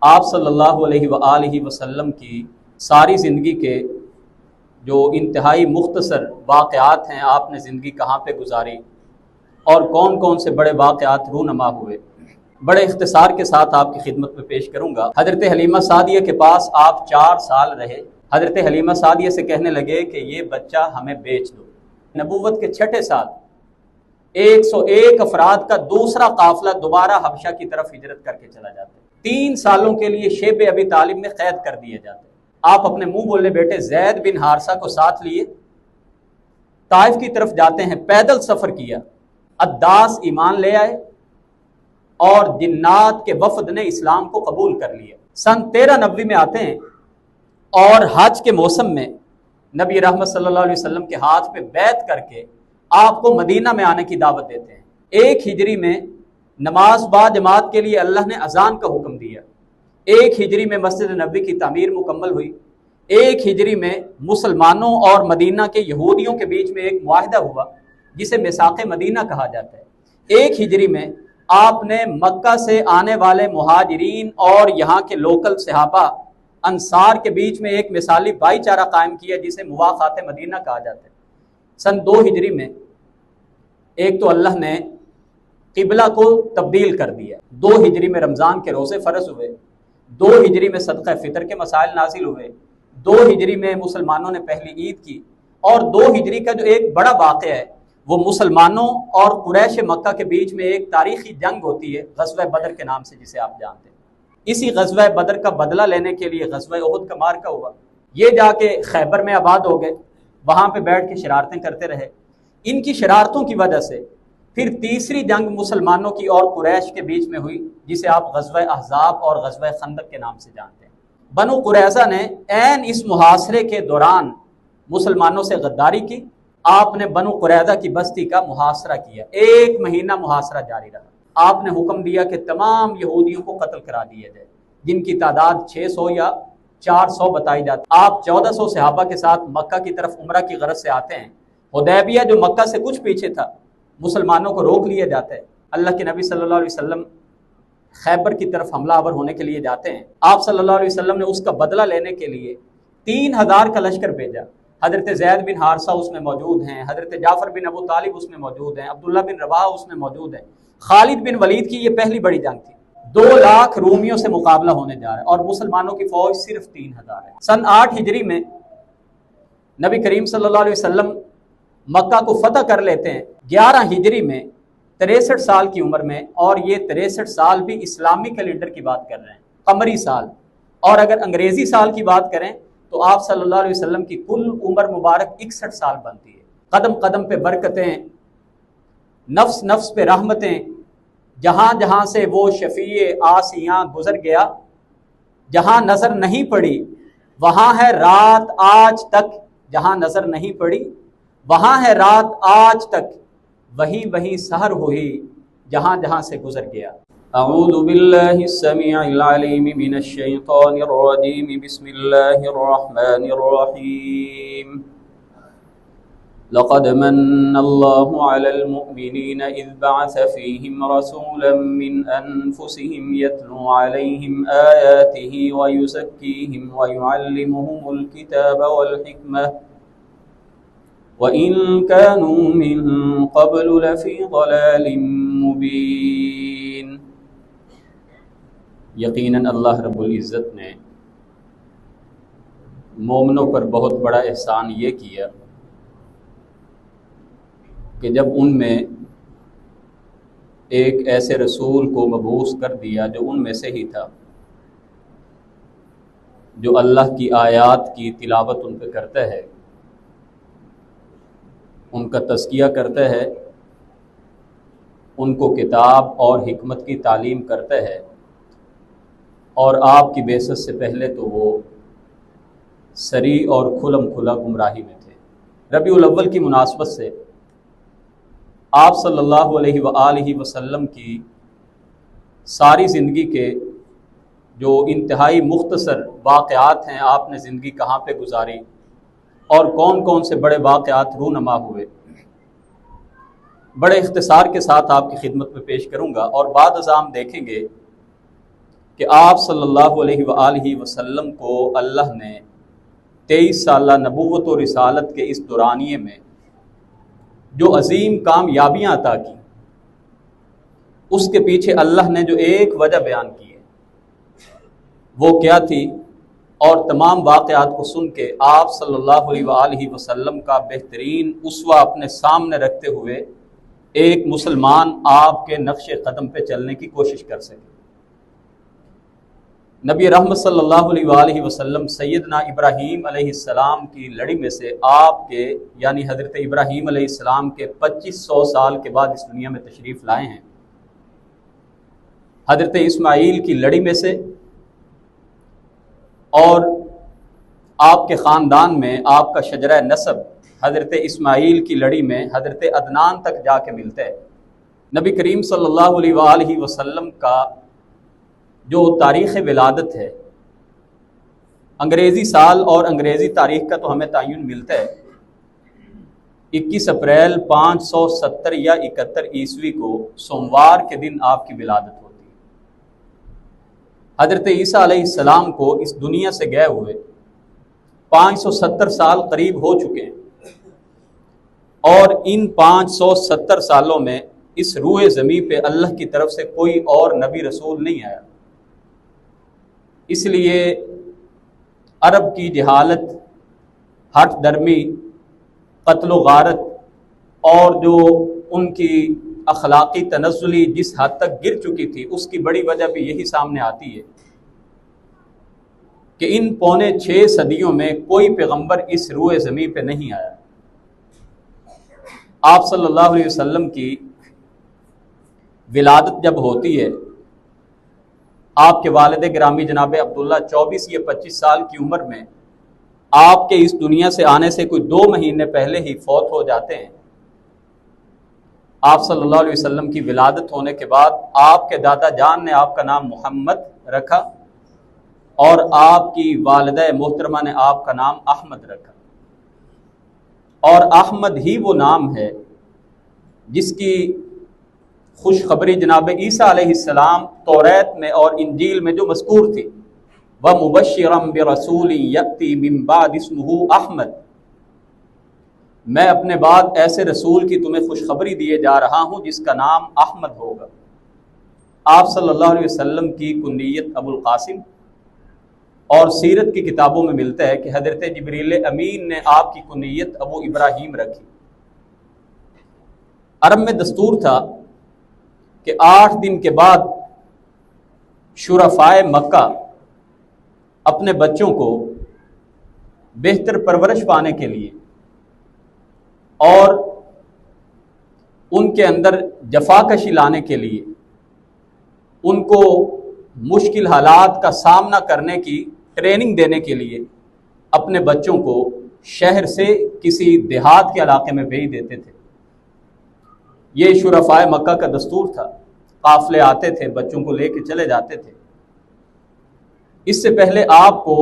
آپ صلی اللہ علیہ وآلہ وسلم کی ساری زندگی کے جو انتہائی مختصر واقعات ہیں، آپ نے زندگی کہاں پہ گزاری اور کون کون سے بڑے واقعات رونما ہوئے، بڑے اختصار کے ساتھ آپ کی خدمت میں پیش کروں گا۔ حضرت حلیمہ سعدیہ کے پاس آپ 4 سال رہے۔ حضرت حلیمہ سعدیہ سے کہنے لگے کہ یہ بچہ ہمیں بیچ دو۔ نبوت کے 6 سال 101 افراد کا دوسرا قافلہ دوبارہ حبشہ کی طرف ہجرت کر کے چلا جاتا ہے۔ 3 سالوں کے لیے شیب ابی طالب میں قید کر دیے جاتے ہیں۔ آپ اپنے منہ بولنے بیٹے زید بن حارثہ کو ساتھ لیے طائف کی طرف جاتے ہیں، پیدل سفر کیا، عداس ایمان لے آئے اور جنات کے وفد نے اسلام کو قبول کر لیا۔ سن 1390 میں آتے ہیں اور حج کے موسم میں نبی رحمت صلی اللہ علیہ وسلم کے ہاتھ پہ بیعت کر کے آپ کو مدینہ میں آنے کی دعوت دیتے ہیں۔ 1 ہجری میں نماز با جماعت کے لیے اللہ نے اذان کا حکم دیا۔ 1 ہجری میں مسجد نبوی کی تعمیر مکمل ہوئی۔ 1 ہجری میں مسلمانوں اور مدینہ کے یہودیوں کے بیچ میں ایک معاہدہ ہوا جسے میثاق مدینہ کہا جاتا ہے۔ 1 ہجری میں آپ نے مکہ سے آنے والے مہاجرین اور یہاں کے لوکل صحابہ انصار کے بیچ میں ایک مثالی بھائی چارہ قائم کیا جسے مواخات مدینہ کہا جاتا ہے۔ سن 2 ہجری میں ایک تو اللہ نے قبلہ کو تبدیل کر دیا، 2 ہجری میں رمضان کے روزے فرض ہوئے، 2 ہجری میں صدقہ فطر کے مسائل نازل ہوئے، 2 ہجری میں مسلمانوں نے پہلی عید کی، اور 2 ہجری کا جو ایک بڑا واقعہ ہے وہ مسلمانوں اور قریش مکہ کے بیچ میں ایک تاریخی جنگ ہوتی ہے غزوہ بدر کے نام سے جسے آپ جانتے ہیں۔ اسی غزوہ بدر کا بدلہ لینے کے لیے غزوہ احد کا مارکہ ہوا۔ یہ جا کے خیبر میں آباد ہو گئے، وہاں پہ بیٹھ کے شرارتیں کرتے رہے۔ ان کی شرارتوں کی وجہ سے پھر تیسری جنگ مسلمانوں کی اور قریش کے بیچ میں ہوئی جسے آپ غزوہ احزاب اور غزوہ خندق کے نام سے جانتے ہیں۔ بنو قریظہ نے عین اس محاصرے کے دوران مسلمانوں سے غداری کی۔ آپ نے بنو قریظہ کی بستی کا محاصرہ کیا، 1 مہینہ محاصرہ جاری رہا۔ آپ نے حکم دیا کہ تمام یہودیوں کو قتل کرا دیا جائے، جن کی تعداد 600 یا 400 بتائی جاتی۔ آپ 1400 صحابہ کے ساتھ مکہ کی طرف عمرہ کی غرض سے آتے ہیں۔ حدیبیہ جو مکہ سے کچھ پیچھے تھا، مسلمانوں کو روک لیا جاتا ہے۔ اللہ کے نبی صلی اللہ علیہ وسلم خیبر کی طرف حملہ آور ہونے کے لیے جاتے ہیں۔ آپ صلی اللہ علیہ وسلم نے اس کا بدلہ لینے کے لیے 3000 کا لشکر بھیجا۔ حضرت زید بن حارثہ اس میں موجود ہیں، حضرت جعفر بن ابو طالب اس میں موجود ہیں، عبداللہ بن رواحہ اس میں موجود ہیں۔ خالد بن ولید کی یہ پہلی بڑی جنگ تھی۔ 2 لاکھ رومیوں سے مقابلہ ہونے جا رہا ہے اور مسلمانوں کی فوج صرف 3000 ہے۔ سن 8 ہجری میں نبی کریم صلی اللہ علیہ وسلم مکہ کو فتح کر لیتے ہیں۔ 11 ہجری میں 63 سال کی عمر میں، اور یہ 63 سال بھی اسلامی کیلنڈر کی بات کر رہے ہیں، قمری سال، اور اگر انگریزی سال کی بات کریں تو آپ صلی اللہ علیہ وسلم کی کل عمر مبارک 61 سال بنتی ہے۔ قدم قدم پہ برکتیں، نفس نفس پہ رحمتیں، جہاں جہاں سے وہ شفیع آسیاں گزر گیا، جہاں نظر نہیں پڑی وہاں ہے رات آج تک، جہاں نظر نہیں پڑی وہاں ہے رات آج تک، وہی وہی سحر ہوئی جہاں جہاں سے گزر گیا۔ اعوذ باللہ السمیع العلیم من الشیطان الرجیم، بسم اللہ الرحمن الرحیم۔ لقد من اللہ علی المؤمنین اذ بعث فیہم رسولا من انفسہم یتلو علیہم آیاتہ ویزکیہم ویعلمہم الکتاب والحکمہ وَإِن كَانُوا مِن قَبْلُ لَفِي ضَلَالٍ مُبِينٍ۔ یقیناً اللہ رب العزت نے مومنوں پر بہت بڑا احسان یہ کیا کہ جب ان میں ایک ایسے رسول کو مبعوث کر دیا جو ان میں سے ہی تھا، جو اللہ کی آیات کی تلاوت ان پہ کرتا ہے، ان کا تزکیہ کرتا ہے، ان کو کتاب اور حکمت کی تعلیم کرتا ہے، اور آپ کی بعثت سے پہلے تو وہ سری اور کھلم کھلا گمراہی میں تھے۔ ربیع الاول کی مناسبت سے آپ صلی اللہ علیہ وآلہ وسلم کی ساری زندگی کے جو انتہائی مختصر واقعات ہیں، آپ نے زندگی کہاں پہ گزاری اور کون کون سے بڑے واقعات رونما ہوئے، بڑے اختصار کے ساتھ آپ کی خدمت میں پیش کروں گا، اور بعد ازاں دیکھیں گے کہ آپ صلی اللہ علیہ وآلہ وسلم کو اللہ نے 23 سالہ نبوت و رسالت کے اس دورانیے میں جو عظیم کامیابیاں عطا کی، اس کے پیچھے اللہ نے جو ایک وجہ بیان کی ہے وہ کیا تھی، اور تمام واقعات کو سن کے آپ صلی اللہ علیہ وآلہ وسلم کا بہترین اسوہ اپنے سامنے رکھتے ہوئے ایک مسلمان آپ کے نقش قدم پہ چلنے کی کوشش کر سکے۔ نبی رحمت صلی اللہ علیہ وآلہ وسلم سیدنا ابراہیم علیہ السلام کی لڑی میں سے آپ کے یعنی حضرت ابراہیم علیہ السلام کے 2500 سال کے بعد اس دنیا میں تشریف لائے ہیں۔ حضرت اسماعیل کی لڑی میں سے اور آپ کے خاندان میں آپ کا شجرہ نسب حضرت اسماعیل کی لڑی میں حضرت عدنان تک جا کے ملتا ہے۔ نبی کریم صلی اللہ علیہ وآلہ وسلم کا جو تاریخ ولادت ہے، انگریزی سال اور انگریزی تاریخ کا تو ہمیں تعین ملتا ہے 21 اپریل 570 یا 71 عیسوی کو سوموار کے دن آپ کی ولادت ہوتی ہے۔ حضرت عیسیٰ علیہ السلام کو اس دنیا سے گئے ہوئے 570 سال قریب ہو چکے ہیں، اور ان 570 سالوں میں اس روئے زمین پہ اللہ کی طرف سے کوئی اور نبی رسول نہیں آیا۔ اس لیے عرب کی جہالت، ہٹ درمی، قتل و غارت اور جو ان کی اخلاقی تنزلی جس حد تک گر چکی تھی، اس کی بڑی وجہ بھی یہی سامنے آتی ہے کہ ان 6.25 صدیوں میں کوئی پیغمبر اس روئے زمین پہ نہیں آیا۔ آپ صلی اللہ علیہ وسلم کی ولادت جب ہوتی ہے، آپ کے والد گرامی جناب عبداللہ 24 یا 25 سال کی عمر میں آپ کے اس دنیا سے آنے سے کوئی 2 مہینے پہلے ہی فوت ہو جاتے ہیں۔ آپ صلی اللہ علیہ وسلم کی ولادت ہونے کے بعد آپ کے دادا جان نے آپ کا نام محمد رکھا اور آپ کی والدہ محترمہ نے آپ کا نام احمد رکھا، اور احمد ہی وہ نام ہے جس کی خوشخبری جناب عیسیٰ علیہ السلام توریت میں اور انجیل میں جو مذکور تھی، وَمُبَشِّرًا بِرَسُولٍ يَأْتِي مِن بَعْدِ اسْمُهُ احمد، میں اپنے بعد ایسے رسول کی تمہیں خوشخبری دیے جا رہا ہوں جس کا نام احمد ہوگا۔ آپ صلی اللہ علیہ وسلم کی کنیت ابو القاسم، اور سیرت کی کتابوں میں ملتا ہے کہ حضرت جبریل امین نے آپ کی کنیت ابو ابراہیم رکھی۔ عرب میں دستور تھا کہ 8 دن کے بعد شرفائے مکہ اپنے بچوں کو بہتر پرورش پانے کے لیے اور ان کے اندر جفاکشی لانے کے لیے، ان کو مشکل حالات کا سامنا کرنے کی ٹریننگ دینے کے لیے اپنے بچوں کو شہر سے کسی دیہات کے علاقے میں بھیج دیتے تھے۔ یہ شرفائے مکہ کا دستور تھا، قافلے آتے تھے، بچوں کو لے کے چلے جاتے تھے۔ اس سے پہلے آپ کو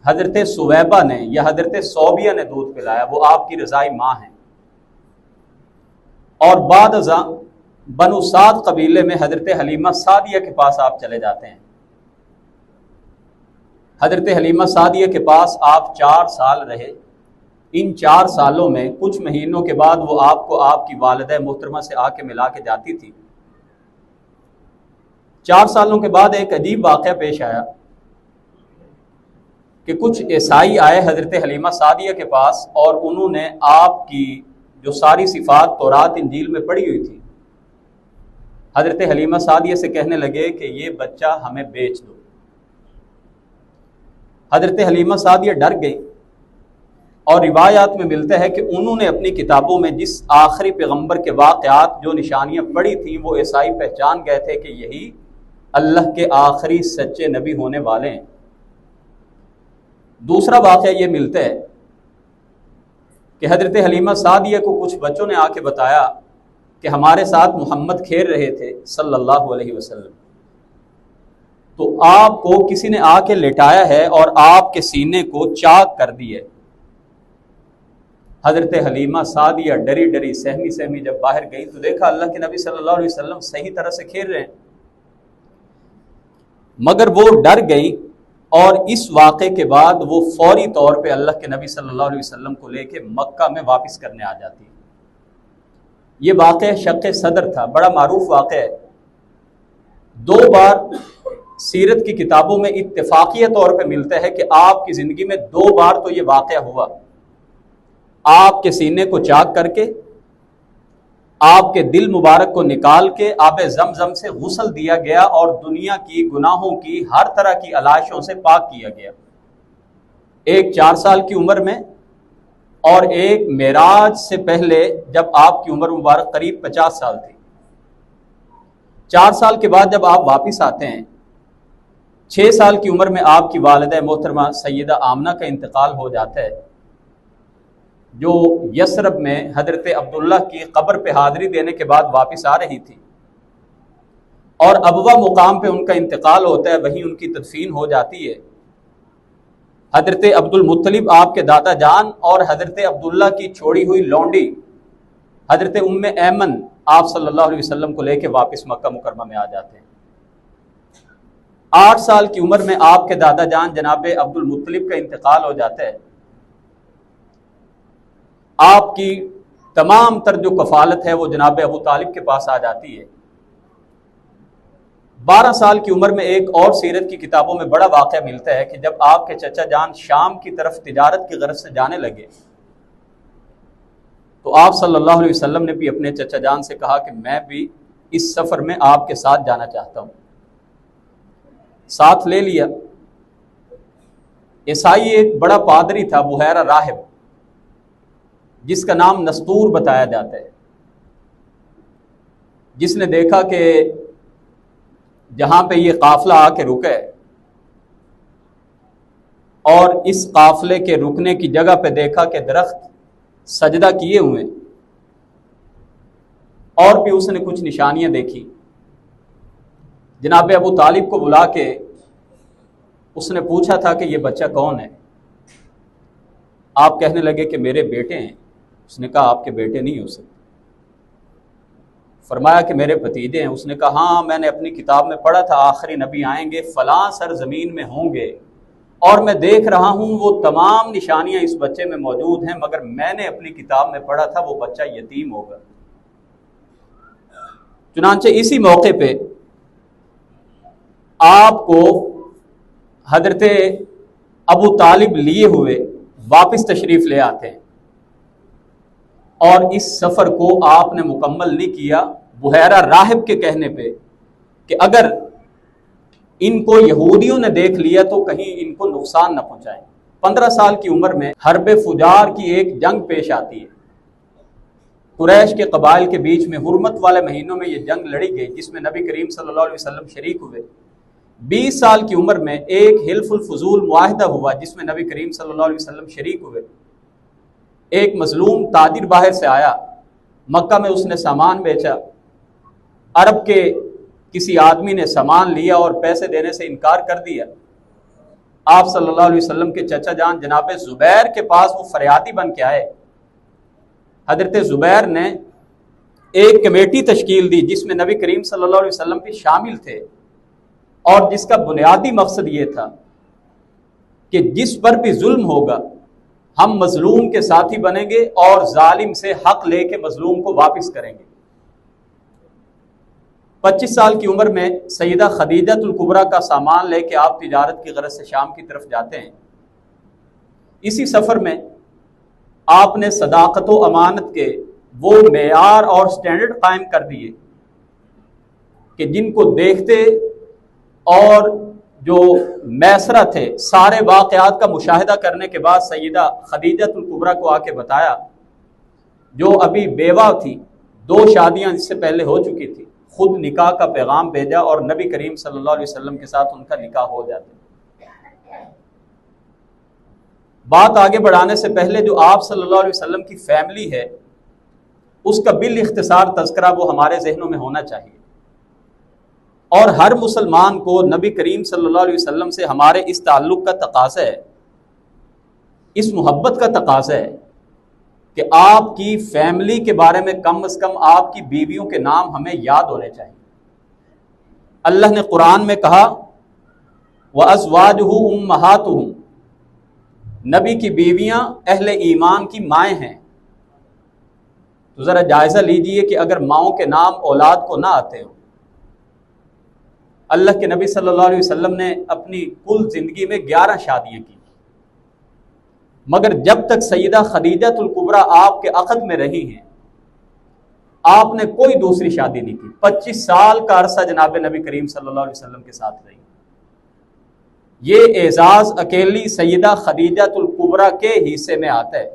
حضرت سویبہ نے یا حضرت صوبیہ نے دودھ پلایا، وہ آپ کی رضائی ماں ہیں، اور بعد ازاں بنو سعد قبیلے میں حضرت حلیمہ سعدیہ کے پاس آپ چلے جاتے ہیں۔ حضرت حلیمہ سعدیہ کے پاس آپ 4 سال رہے۔ ان 4 سالوں میں کچھ مہینوں کے بعد وہ آپ کو آپ کی والدہ محترمہ سے آ کے ملا کے جاتی تھی۔ 4 سالوں کے بعد ایک عجیب واقعہ پیش آیا کہ کچھ عیسائی آئے حضرت حلیمہ سعدیہ کے پاس، اور انہوں نے آپ کی جو ساری صفات تورات انجیل میں پڑھی ہوئی تھی، حضرت حلیمہ سعدیہ سے کہنے لگے کہ یہ بچہ ہمیں بیچ دو۔ حضرت حلیمہ سعدیہ ڈر گئی، اور روایات میں ملتا ہے کہ انہوں نے اپنی کتابوں میں جس آخری پیغمبر کے واقعات جو نشانیاں پڑھی تھیں، وہ عیسائی پہچان گئے تھے کہ یہی اللہ کے آخری سچے نبی ہونے والے ہیں۔ دوسرا واقعہ یہ ملتا ہے کہ حضرت حلیمہ سعدیہ کو کچھ بچوں نے آ کے بتایا کہ ہمارے ساتھ محمد کھیل رہے تھے صلی اللہ علیہ وسلم، تو آپ کو کسی نے آ کے لٹایا ہے اور آپ کے سینے کو چاک کر دی ہے۔ حضرت حلیمہ سعدیہ ڈری ڈری سہمی سہمی جب باہر گئی تو دیکھا اللہ کے نبی صلی اللہ علیہ وسلم صحیح طرح سے کھیل رہے ہیں۔ مگر وہ ڈر گئیں اور اس واقعے کے بعد وہ فوری طور پہ اللہ کے نبی صلی اللہ علیہ وسلم کو لے کے مکہ میں واپس کرنے آ جاتی. یہ واقعہ شق صدر تھا، بڑا معروف واقعہ ہے. 2 بار سیرت کی کتابوں میں اتفاقیہ طور پہ ملتا ہے کہ آپ کی زندگی میں 2 بار تو یہ واقعہ ہوا. آپ کے سینے کو چاک کر کے، آپ کے دل مبارک کو نکال کے آب زمزم سے غسل دیا گیا اور دنیا کی گناہوں کی ہر طرح کی علائشوں سے پاک کیا گیا. ایک 4 سال کی عمر میں اور ایک معراج سے پہلے جب آپ کی عمر مبارک قریب 50 سال تھی. 4 سال کے بعد جب آپ واپس آتے ہیں، 6 سال کی عمر میں آپ کی والدہ محترمہ سیدہ آمنہ کا انتقال ہو جاتا ہے، جو یثرب میں حضرت عبداللہ کی قبر پہ حاضری دینے کے بعد واپس آ رہی تھی، اور ابوا مقام پہ ان کا انتقال ہوتا ہے، وہیں ان کی تدفین ہو جاتی ہے. حضرت عبد المطلب آپ کے دادا جان اور حضرت عبداللہ کی چھوڑی ہوئی لونڈی حضرت ام ایمن آپ صلی اللہ علیہ وسلم کو لے کے واپس مکہ مکرمہ میں آ جاتے ہیں. 8 سال کی عمر میں آپ کے دادا جان جناب عبد المطلب کا انتقال ہو جاتا ہے. آپ کی تمام تر جو کفالت ہے وہ جناب ابو طالب کے پاس آ جاتی ہے. 12 سال کی عمر میں ایک اور سیرت کی کتابوں میں بڑا واقعہ ملتا ہے کہ جب آپ کے چچا جان شام کی طرف تجارت کی غرض سے جانے لگے تو آپ صلی اللہ علیہ وسلم نے بھی اپنے چچا جان سے کہا کہ میں بھی اس سفر میں آپ کے ساتھ جانا چاہتا ہوں. ساتھ لے لیا. عیسائی ایک بڑا پادری تھا بحیرہ راہب، جس کا نام نستور بتایا جاتا ہے، جس نے دیکھا کہ جہاں پہ یہ قافلہ آ کے رکے اور اس قافلے کے رکنے کی جگہ پہ دیکھا کہ درخت سجدہ کیے ہوئے، اور بھی اس نے کچھ نشانیاں دیکھی. جناب ابو طالب کو بلا کے اس نے پوچھا تھا کہ یہ بچہ کون ہے؟ آپ کہنے لگے کہ میرے بیٹے ہیں. اس نے کہا آپ کے بیٹے نہیں ہو سکتے. فرمایا کہ میرے بھتیجے ہیں. اس نے کہا ہاں میں نے اپنی کتاب میں پڑھا تھا آخری نبی آئیں گے، فلاں سر زمین میں ہوں گے، اور میں دیکھ رہا ہوں وہ تمام نشانیاں اس بچے میں موجود ہیں، مگر میں نے اپنی کتاب میں پڑھا تھا وہ بچہ یتیم ہوگا. چنانچہ اسی موقع پہ آپ کو حضرت ابو طالب لیے ہوئے واپس تشریف لے آتے ہیں، اور اس سفر کو آپ نے مکمل نہیں کیا بحیرہ راہب کے کہنے پہ کہ اگر ان کو یہودیوں نے دیکھ لیا تو کہیں ان کو نقصان نہ پہنچائیں. 15 سال کی عمر میں حرب فجار کی ایک جنگ پیش آتی ہے. قریش کے قبائل کے بیچ میں حرمت والے مہینوں میں یہ جنگ لڑی گئی، جس میں نبی کریم صلی اللہ علیہ وسلم شریک ہوئے. 20 سال کی عمر میں ایک حلف الفضول معاہدہ ہوا جس میں نبی کریم صلی اللہ علیہ وسلم شریک ہوئے. ایک مظلوم تاجر باہر سے آیا، مکہ میں اس نے سامان بیچا. عرب کے کسی آدمی نے سامان لیا اور پیسے دینے سے انکار کر دیا. آپ صلی اللہ علیہ وسلم کے چچا جان جناب زبیر کے پاس وہ فریادی بن کے آئے. حضرت زبیر نے ایک کمیٹی تشکیل دی جس میں نبی کریم صلی اللہ علیہ وسلم بھی شامل تھے، اور جس کا بنیادی مقصد یہ تھا کہ جس پر بھی ظلم ہوگا ہم مظلوم کے ساتھی بنیں گے اور ظالم سے حق لے کے مظلوم کو واپس کریں گے. 25 سال کی عمر میں سیدہ خدیجہ الکبریٰ کا سامان لے کے آپ تجارت کی غرض سے شام کی طرف جاتے ہیں. اسی سفر میں آپ نے صداقت و امانت کے وہ معیار اور سٹینڈرڈ قائم کر دیے کہ جن کو دیکھتے اور جو میسرہ تھے سارے واقعات کا مشاہدہ کرنے کے بعد سیدہ خدیجہ الکبریٰ کو آ کے بتایا، جو ابھی بیوہ تھی، 2 شادیاں اس سے پہلے ہو چکی تھی، خود نکاح کا پیغام بھیجا اور نبی کریم صلی اللہ علیہ وسلم کے ساتھ ان کا نکاح ہو جاتا. بات آگے بڑھانے سے پہلے جو آپ صلی اللہ علیہ وسلم کی فیملی ہے اس کا بالاختصار تذکرہ وہ ہمارے ذہنوں میں ہونا چاہیے، اور ہر مسلمان کو نبی کریم صلی اللہ علیہ وسلم سے ہمارے اس تعلق کا تقاضا ہے، اس محبت کا تقاضا ہے کہ آپ کی فیملی کے بارے میں کم از کم آپ کی بیویوں کے نام ہمیں یاد ہونے چاہیے. اللہ نے قرآن میں کہا وَأَزْوَاجُهُ أُمَّهَاتُهُمْ، نبی کی بیویاں اہل ایمان کی مائیں ہیں۔ تو ذرا جائزہ لیجئے کہ اگر ماؤں کے نام اولاد کو نہ آتے ہوں، اللہ کے نبی صلی اللہ علیہ وسلم نے اپنی کل زندگی میں 11 شادیاں کی، مگر جب تک سیدہ خدیجہ الکبریٰ آپ کے عقد میں رہی ہیں آپ نے کوئی دوسری شادی نہیں کی۔ 25 سال کا عرصہ جناب نبی کریم صلی اللہ علیہ وسلم کے ساتھ رہی۔ یہ اعزاز اکیلی سیدہ خدیجہ الکبریٰ کے حصے میں آتا ہے۔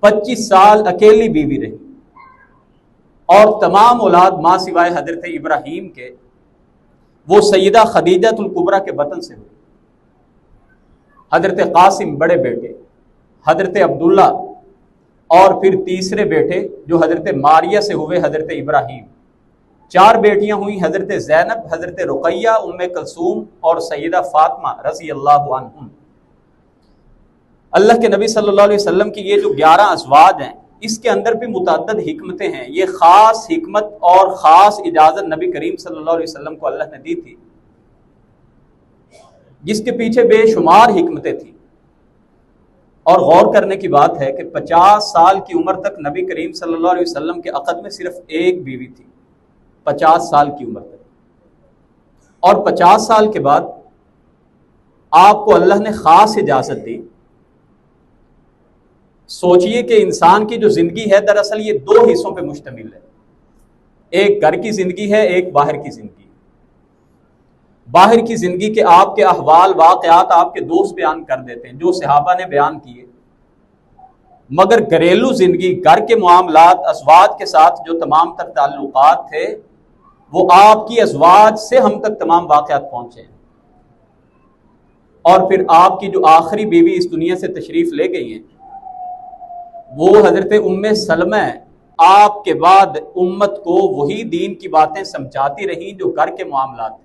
25 سال اکیلی بیوی رہی، اور تمام اولاد ماں سوائے حضرت ابراہیم کے وہ سیدہ خدیجہ الکبریٰ کے بطن سے ہوئی۔ حضرت قاسم بڑے بیٹے، حضرت عبداللہ، اور پھر تیسرے بیٹے جو حضرت ماریہ سے ہوئے حضرت ابراہیم۔ 4 بیٹیاں ہوئیں، حضرت زینب، حضرت رقیہ، ام کلثوم اور سیدہ فاطمہ رضی اللہ عنہم۔ اللہ کے نبی صلی اللہ علیہ وسلم کی یہ جو 11 ازواج ہیں، اس کے اندر بھی متعدد حکمتیں ہیں۔ یہ خاص حکمت اور خاص اجازت نبی کریم صلی اللہ علیہ وسلم کو اللہ نے دی تھی، جس کے پیچھے بے شمار حکمتیں تھیں۔ اور غور کرنے کی بات ہے کہ 50 سال کی عمر تک نبی کریم صلی اللہ علیہ وسلم کے عقد میں صرف ایک بیوی تھی، 50 سال کی عمر تک، اور 50 سال کے بعد آپ کو اللہ نے خاص اجازت دی۔ سوچئے کہ انسان کی جو زندگی ہے دراصل یہ 2 حصوں پہ مشتمل ہے، ایک گھر کی زندگی ہے، ایک باہر کی زندگی۔ باہر کی زندگی کے آپ کے احوال واقعات آپ کے دوست بیان کر دیتے ہیں جو صحابہ نے بیان کیے، مگر گھریلو زندگی، گھر کے معاملات، ازواج کے ساتھ جو تمام تر تعلقات تھے وہ آپ کی ازواج سے ہم تک تمام واقعات پہنچے ہیں۔ اور پھر آپ کی جو آخری بیوی اس دنیا سے تشریف لے گئی ہیں وہ حضرت ام سلمہ آپ کے بعد امت کو وہی دین کی باتیں سمجھاتی رہیں جو گھر کے معاملات تھے۔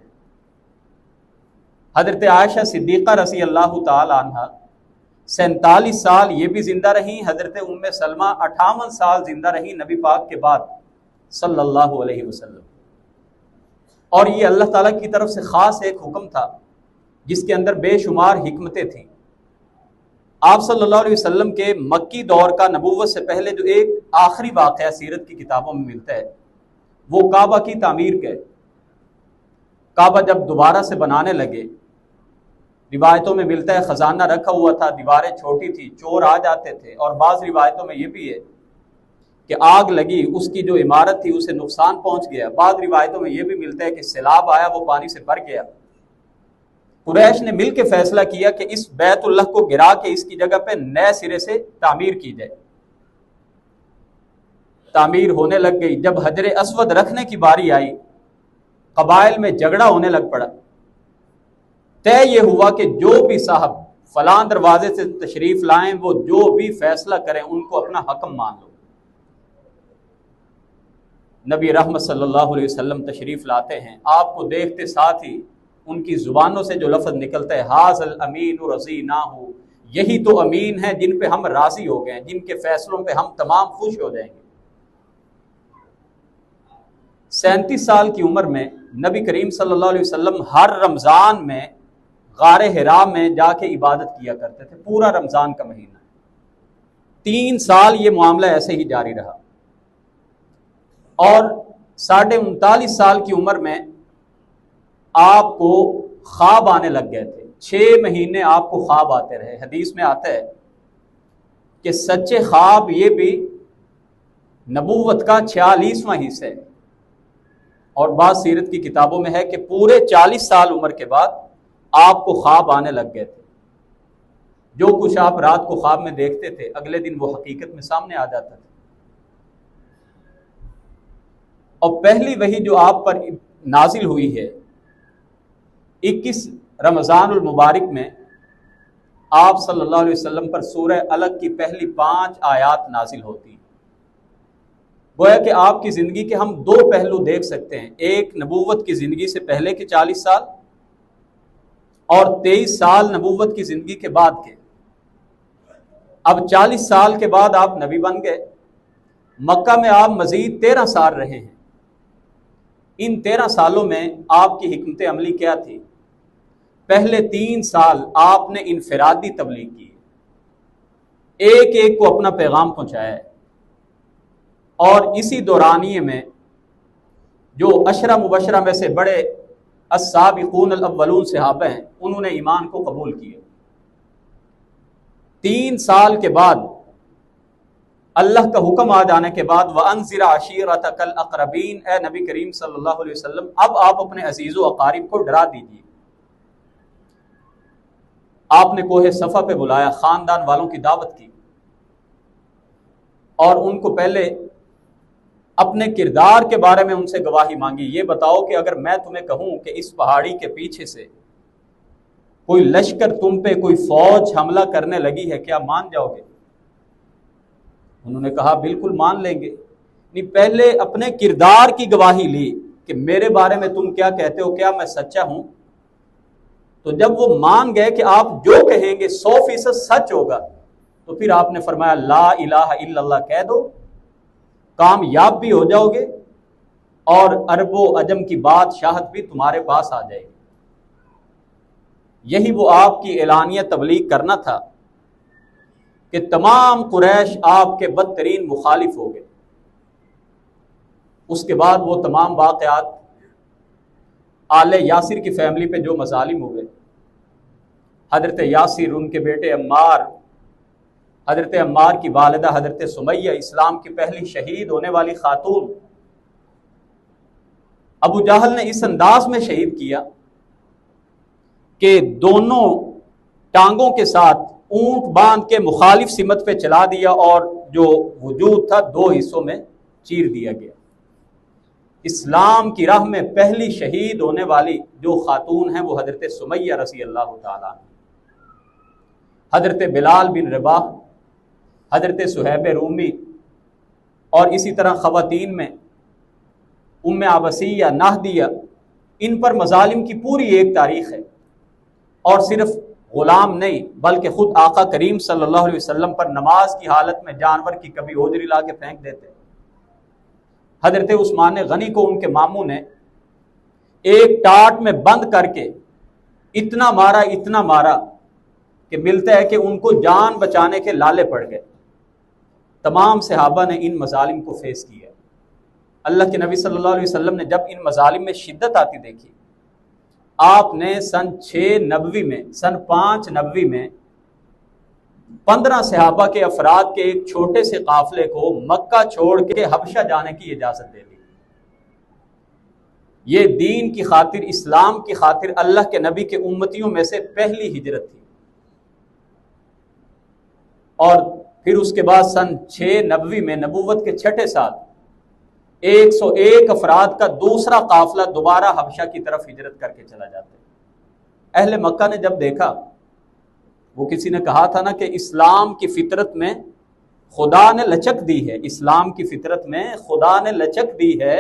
حضرت عائشہ صدیقہ رضی اللہ تعالی عنہ 47 سال یہ بھی زندہ رہیں، حضرت ام سلمہ 58 سال زندہ رہیں نبی پاک کے بعد صلی اللہ علیہ وسلم۔ اور یہ اللہ تعالیٰ کی طرف سے خاص ایک حکم تھا جس کے اندر بے شمار حکمتیں تھیں۔ آپ صلی اللہ علیہ وسلم کے مکی دور کا، نبوت سے پہلے جو ایک آخری واقعہ سیرت کی کتابوں میں ملتا ہے وہ کعبہ کی تعمیر کا ہے۔ کعبہ جب دوبارہ سے بنانے لگے، روایتوں میں ملتا ہے خزانہ رکھا ہوا تھا، دیواریں چھوٹی تھی، چور آ جاتے تھے، اور بعض روایتوں میں یہ بھی ہے کہ آگ لگی، اس کی جو عمارت تھی اسے نقصان پہنچ گیا۔ بعض روایتوں میں یہ بھی ملتا ہے کہ سیلاب آیا، وہ پانی سے بھر گیا۔ قریش نے مل کے فیصلہ کیا کہ اس بیت اللہ کو گرا کے اس کی جگہ پہ نئے سرے سے تعمیر کی جائے۔ تعمیر ہونے لگ گئی۔ جب حجر اسود رکھنے کی باری آئی، قبائل میں جھگڑا ہونے لگ پڑا۔ طے یہ ہوا کہ جو بھی صاحب فلاں دروازے سے تشریف لائیں، وہ جو بھی فیصلہ کریں ان کو اپنا حکم مان لو۔ نبی رحمت صلی اللہ علیہ وسلم تشریف لاتے ہیں، آپ کو دیکھتے ساتھ ہی ان کی زبانوں سے جو لفظ نکلتا ہے، ھذا الامین رضیناہ، یہی تو امین ہے جن پہ ہم راضی ہو گئے ہیں، جن کے فیصلوں پہ ہم تمام خوش ہو جائیں گے۔ 37 سال کی عمر میں نبی کریم صلی اللہ علیہ وسلم ہر رمضان میں غار حرا میں جا کے عبادت کیا کرتے تھے، پورا رمضان کا مہینہ۔ 3 سال یہ معاملہ ایسے ہی جاری رہا، اور 39.5 سال کی عمر میں آپ کو خواب آنے لگ گئے تھے۔ 6 مہینے آپ کو خواب آتے رہے۔ حدیث میں آتا ہے کہ سچے خواب یہ بھی نبوت کا 46واں حصہ ہے، اور بعض سیرت کی کتابوں میں ہے کہ پورے 40 سال عمر کے بعد آپ کو خواب آنے لگ گئے تھے۔ جو کچھ آپ رات کو خواب میں دیکھتے تھے اگلے دن وہ حقیقت میں سامنے آ جاتا تھا۔ اور پہلی وحی جو آپ پر نازل ہوئی ہے 21 رمضان المبارک میں، آپ صلی اللہ علیہ وسلم پر سورہ الگ کی پہلی 5 آیات نازل ہوتی ہیں۔ گویا کہ آپ کی زندگی کے ہم 2 پہلو دیکھ سکتے ہیں، ایک نبوت کی زندگی سے پہلے کے 40 سال اور 23 سال نبوت کی زندگی کے بعد کے۔ اب 40 سال کے بعد آپ نبی بن گئے، مکہ میں آپ مزید 13 سال رہے ہیں۔ ان 13 سالوں میں آپ کی حکمت عملی کیا تھی؟ پہلے 3 سال آپ نے انفرادی تبلیغ کی، ایک ایک کو اپنا پیغام پہنچایا ہے، اور اسی دورانیے میں جو عشرہ مبشرہ میں سے بڑے السابقون الاولون صحابہ ہیں انہوں نے ایمان کو قبول کیا۔ 3 سال کے بعد اللہ کا حکم آ جانے کے بعد وَأَنذِرْ عَشِيرَتَكَ الْأَقْرَبِينَ، اے نبی کریم صلی اللہ علیہ وسلم اب آپ اپنے عزیز و اقارب کو ڈرا دیجیے۔ آپ نے کوہ صفا پہ بلایا، خاندان والوں کی دعوت کی، اور ان کو پہلے اپنے کردار کے بارے میں ان سے گواہی مانگی۔ یہ بتاؤ کہ اگر میں تمہیں کہوں کہ اس پہاڑی کے پیچھے سے کوئی لشکر تم پہ، کوئی فوج حملہ کرنے لگی ہے، کیا مان جاؤ گے؟ انہوں نے کہا بالکل مان لیں گے۔ نہیں، پہلے اپنے کردار کی گواہی لی کہ میرے بارے میں تم کیا کہتے ہو، کیا میں سچا ہوں؟ تو جب وہ مان گئے کہ آپ جو کہیں گے 100% سچ ہوگا، تو پھر آپ نے فرمایا لا الہ الا اللہ کہہ دو، کامیاب بھی ہو جاؤ گے، اور عرب و عجم کی بادشاہت بھی تمہارے پاس آ جائے گی۔ یہی وہ آپ کی اعلانیہ تبلیغ کرنا تھا کہ تمام قریش آپ کے بدترین مخالف ہو گئے۔ اس کے بعد وہ تمام واقعات، آل یاسر کی فیملی پہ جو مظالم ہوئے، حضرت یاسر، ان کے بیٹے عمار، حضرت عمار کی والدہ حضرت سمیہ، اسلام کی پہلی شہید ہونے والی خاتون، ابو جہل نے اس انداز میں شہید کیا کہ دونوں ٹانگوں کے ساتھ اونٹ باندھ کے مخالف سمت پہ چلا دیا، اور جو وجود تھا 2 حصوں میں چیر دیا گیا۔ اسلام کی راہ میں پہلی شہید ہونے والی جو خاتون ہیں وہ حضرت سمیہ رضی اللہ تعالیٰ عنہ۔ حضرت بلال بن رباح، حضرت صہیب رومی، اور اسی طرح خواتین میں ام عبسیہ، نہدیہ، ان پر مظالم کی پوری ایک تاریخ ہے، اور صرف غلام نہیں بلکہ خود آقا کریم صلی اللہ علیہ وسلم پر نماز کی حالت میں جانور کی کبھی اوجری لا کے پھینک دیتے۔ حضرت عثمان غنی کو ان کے ماموں نے ایک ٹاٹ میں بند کر کے اتنا مارا کہ ملتا ہے کہ ان کو جان بچانے کے لالے پڑ گئے۔ تمام صحابہ نے ان مظالم کو فیس کیا۔ اللہ کے نبی صلی اللہ علیہ وسلم نے جب ان مظالم میں شدت آتی دیکھی، آپ نے سن 5 نبوی میں 15 صحابہ کے افراد کے ایک چھوٹے سے قافلے کو مکہ چھوڑ کے حبشہ جانے کی اجازت دے دی۔ یہ دین کی خاطر، اسلام کی خاطر اللہ کے نبی کے امتیوں میں سے پہلی ہجرت تھی۔ اور پھر اس کے بعد سن 6 نبوی میں نبوت کے 6 سال 101 افراد کا دوسرا قافلہ دوبارہ حبشہ کی طرف ہجرت کر کے چلا جاتا ہے۔ اہل مکہ نے جب دیکھا، وہ کسی نے کہا تھا نا کہ اسلام کی فطرت میں خدا نے لچک دی ہے، اسلام کی فطرت میں خدا نے لچک دی ہے،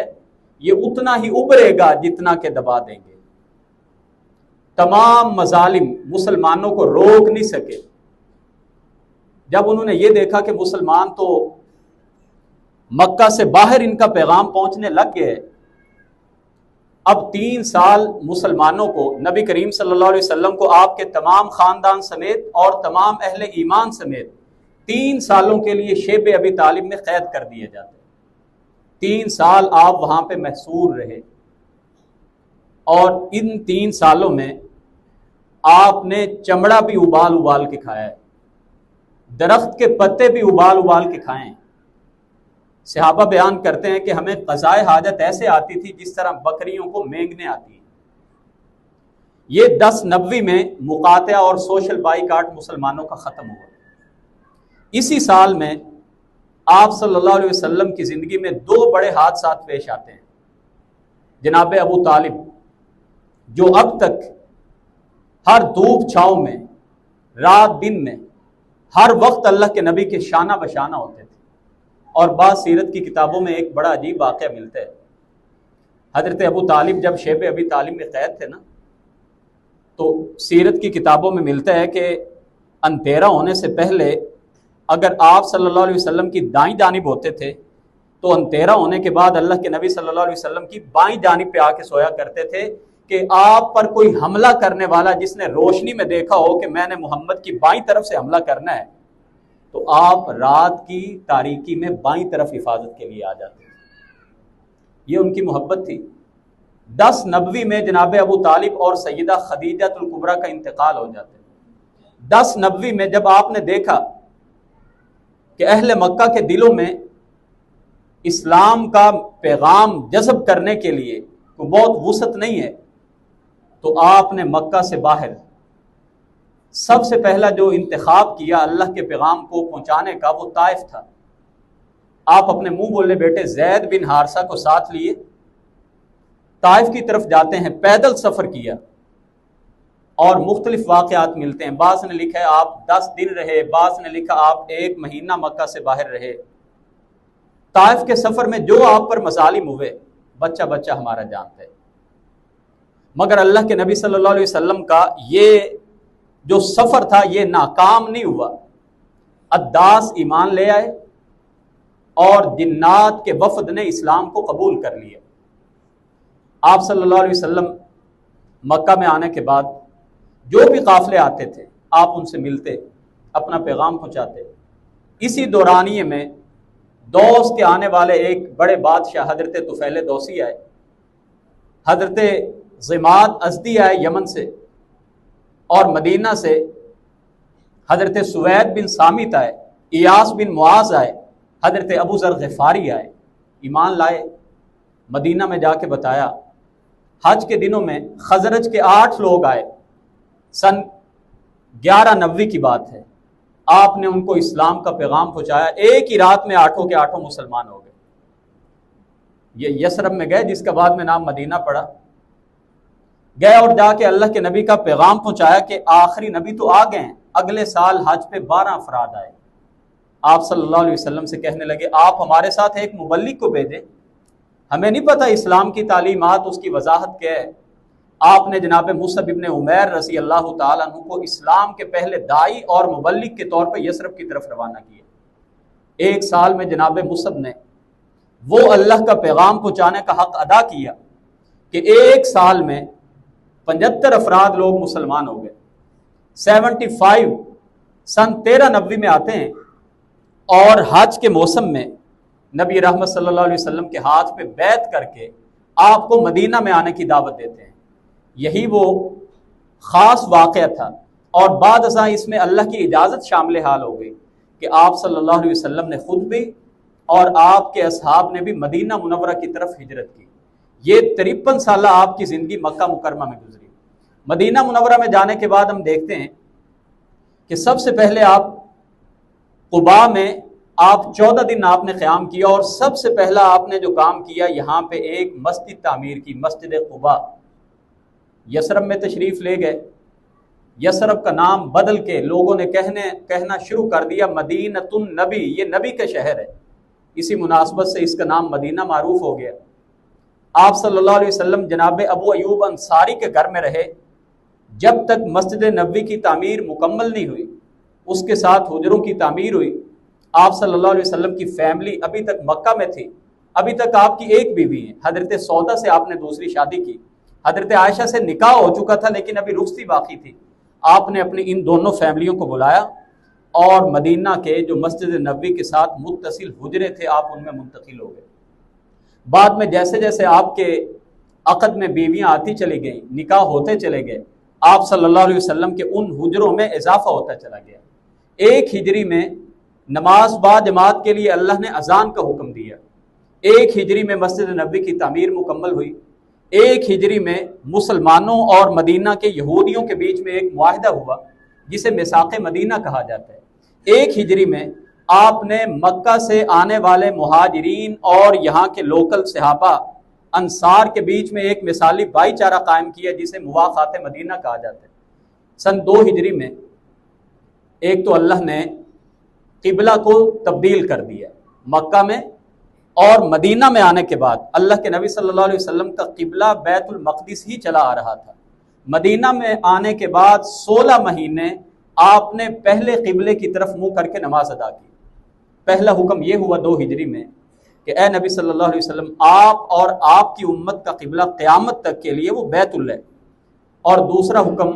یہ اتنا ہی ابھرے گا جتنا کہ دبا دیں گے۔ تمام مظالم مسلمانوں کو روک نہیں سکے۔ جب انہوں نے یہ دیکھا کہ مسلمان تو مکہ سے باہر ان کا پیغام پہنچنے لگ گئے، اب 3 سال مسلمانوں کو، نبی کریم صلی اللہ علیہ وسلم کو آپ کے تمام خاندان سمیت اور تمام اہل ایمان سمیت 3 سالوں کے لیے شیب ابی طالب میں قید کر دیے جاتے۔ 3 سال آپ وہاں پہ محصور رہے، اور ان 3 سالوں میں آپ نے چمڑا بھی ابال ابال کے کھایا ہے، درخت کے پتے بھی ابال ابال کے کھائے ہیں۔ صحابہ بیان کرتے ہیں کہ ہمیں قضائے حاجت ایسے آتی تھی جس طرح بکریوں کو مینگنے آتی ہیں۔ یہ 10 نبوی میں مقاطعہ اور سوشل بائیکاٹ مسلمانوں کا ختم ہوا۔ اسی سال میں آپ صلی اللہ علیہ وسلم کی زندگی میں 2 بڑے حادثات پیش آتے ہیں۔ جناب ابو طالب، جو اب تک ہر دھوپ چھاؤں میں، رات دن میں، ہر وقت اللہ کے نبی کے شانہ بشانہ ہوتے تھے، اور بعض سیرت کی کتابوں میں ایک بڑا عجیب واقعہ ملتا ہے۔ حضرت ابو طالب جب شیب ابی طالب میں قید تھے نا، تو سیرت کی کتابوں میں ملتا ہے کہ اندھیرا ہونے سے پہلے اگر آپ صلی اللہ علیہ وسلم کی دائیں جانب ہوتے تھے تو اندھیرا ہونے کے بعد اللہ کے نبی صلی اللہ علیہ وسلم کی بائیں جانب پہ آ کے سویا کرتے تھے کہ آپ پر کوئی حملہ کرنے والا جس نے روشنی میں دیکھا ہو کہ میں نے محمد کی بائیں طرف سے حملہ کرنا ہے، تو آپ رات کی تاریکی میں بائیں طرف حفاظت کے لیے آ جاتے ہیں۔ یہ ان کی محبت تھی۔ 10 نبوی میں جناب ابو طالب اور سیدہ خدیجہ الکبریٰ کا انتقال ہو جاتا ہے۔ 10 نبوی میں جب آپ نے دیکھا کہ اہل مکہ کے دلوں میں اسلام کا پیغام جذب کرنے کے لیے کوئی بہت وسعت نہیں ہے، تو آپ نے مکہ سے باہر سب سے پہلا جو انتخاب کیا اللہ کے پیغام کو پہنچانے کا، وہ طائف تھا۔ آپ اپنے منہ بولے بیٹے زید بن حارثہ کو ساتھ لیے طائف کی طرف جاتے ہیں، پیدل سفر کیا، اور مختلف واقعات ملتے ہیں۔ بعض نے لکھا ہے آپ 10 دن رہے، بعض نے لکھا آپ 1 مہینہ مکہ سے باہر رہے۔ طائف کے سفر میں جو آپ پر مظالم ہوئے بچہ بچہ ہمارا جانتا ہے، مگر اللہ کے نبی صلی اللہ علیہ وسلم کا یہ جو سفر تھا یہ ناکام نہیں ہوا۔ عداس ایمان لے آئے اور جنات کے وفد نے اسلام کو قبول کر لیا۔ آپ صلی اللہ علیہ وسلم مکہ میں آنے کے بعد جو بھی قافلے آتے تھے آپ ان سے ملتے، اپنا پیغام پہنچاتے۔ اسی دورانیے میں دوس کے آنے والے ایک بڑے بادشاہ حضرت طفیل دوسی آئے، حضرت ضماد ازدی آئے یمن سے، اور مدینہ سے حضرت سوید بن سامت آئے، ایاس بن معاذ آئے، حضرت ابو ذر غفاری آئے، ایمان لائے۔ مدینہ میں جا کے بتایا۔ حج کے دنوں میں خزرج کے 8 لوگ آئے، سن 1190 کی بات ہے، آپ نے ان کو اسلام کا پیغام پہنچایا۔ ایک ہی رات میں 8 کے 8 مسلمان ہو گئے۔ یہ یثرب میں گئے جس کا بعد میں نام مدینہ پڑا، گئے اور جا کے اللہ کے نبی کا پیغام پہنچایا کہ آخری نبی تو آ گئے ہیں۔ اگلے سال حج پہ 12 افراد آئے۔ آپ صلی اللہ علیہ وسلم سے کہنے لگے آپ ہمارے ساتھ ایک مبلغ کو بھیجیں، ہمیں نہیں پتہ اسلام کی تعلیمات اس کی وضاحت کیا ہے۔ آپ نے جناب مصعب ابن عمیر رضی اللہ تعالیٰ عنہ کو اسلام کے پہلے داعی اور مبلغ کے طور پہ یثرب کی طرف روانہ کیا۔ 1 سال میں جناب مصعب نے وہ اللہ کا پیغام پہنچانے کا حق ادا کیا کہ 1 سال میں 75 افراد لوگ مسلمان ہو گئے۔ 75 سن 1390 میں آتے ہیں، اور حج کے موسم میں نبی رحمت صلی اللہ علیہ وسلم کے ہاتھ پہ بیعت کر کے آپ کو مدینہ میں آنے کی دعوت دیتے ہیں۔ یہی وہ خاص واقعہ تھا، اور بعد ازاں اس میں اللہ کی اجازت شامل حال ہو گئی کہ آپ صلی اللہ علیہ وسلم نے خود بھی اور آپ کے اصحاب نے بھی مدینہ منورہ کی طرف ہجرت کی۔ یہ 53 سالہ آپ کی زندگی مکہ مکرمہ میں گزری۔ مدینہ منورہ میں جانے کے بعد ہم دیکھتے ہیں کہ سب سے پہلے آپ قباء میں آپ 14 دن آپ نے قیام کیا، اور سب سے پہلا آپ نے جو کام کیا یہاں پہ ایک مسجد تعمیر کی، مسجد قباء۔ یثرب میں تشریف لے گئے، یثرب کا نام بدل کے لوگوں نے کہنا شروع کر دیا مدینۃ النبی، یہ نبی کا شہر ہے، اسی مناسبت سے اس کا نام مدینہ معروف ہو گیا۔ آپ صلی اللہ علیہ وسلم جناب ابو ایوب انصاری کے گھر میں رہے جب تک مسجد نبوی کی تعمیر مکمل نہیں ہوئی، اس کے ساتھ حجروں کی تعمیر ہوئی۔ آپ صلی اللہ علیہ وسلم کی فیملی ابھی تک مکہ میں تھی، ابھی تک آپ کی ایک بیوی ہے، حضرت سودا سے آپ نے دوسری شادی کی، حضرت عائشہ سے نکاح ہو چکا تھا لیکن ابھی رخصتی باقی تھی۔ آپ نے اپنی ان دونوں فیملیوں کو بلایا اور مدینہ کے جو مسجد نبوی کے ساتھ متصل حجرے تھے آپ ان میں منتقل ہو گئے۔ بعد میں جیسے جیسے آپ کے عقد میں بیویاں آتی چلی گئیں، نکاح ہوتے چلے گئے، آپ صلی اللہ علیہ وسلم کے ان حجروں میں اضافہ ہوتا چلا گیا۔ 1 ہجری میں نماز با جماعت کے لیے اللہ نے اذان کا حکم دیا۔ 1 ہجری میں مسجد نبوی کی تعمیر مکمل ہوئی۔ 1 ہجری میں مسلمانوں اور مدینہ کے یہودیوں کے بیچ میں ایک معاہدہ ہوا جسے میثاق مدینہ کہا جاتا ہے۔ 1 ہجری میں آپ نے مکہ سے آنے والے مہاجرین اور یہاں کے لوکل صحابہ انصار کے بیچ میں ایک مثالی بھائی چارہ قائم کیا جسے مواخات مدینہ کہا جاتا ہے۔ سن 2 ہجری میں ایک تو اللہ نے قبلہ کو تبدیل کر دیا مکہ میں، اور مدینہ میں آنے کے بعد اللہ کے نبی صلی اللہ علیہ وسلم کا قبلہ بیت المقدس ہی چلا آ رہا تھا۔ مدینہ میں آنے کے بعد 16 مہینے آپ نے پہلے قبلے کی طرف منہ کر کے نماز ادا کی۔ پہلا حکم یہ ہوا 2 ہجری میں کہ اے نبی صلی اللہ علیہ وسلم، آپ اور آپ کی امت کا قبلہ قیامت تک کے لیے وہ بیت اللہ ہے۔ اور دوسرا حکم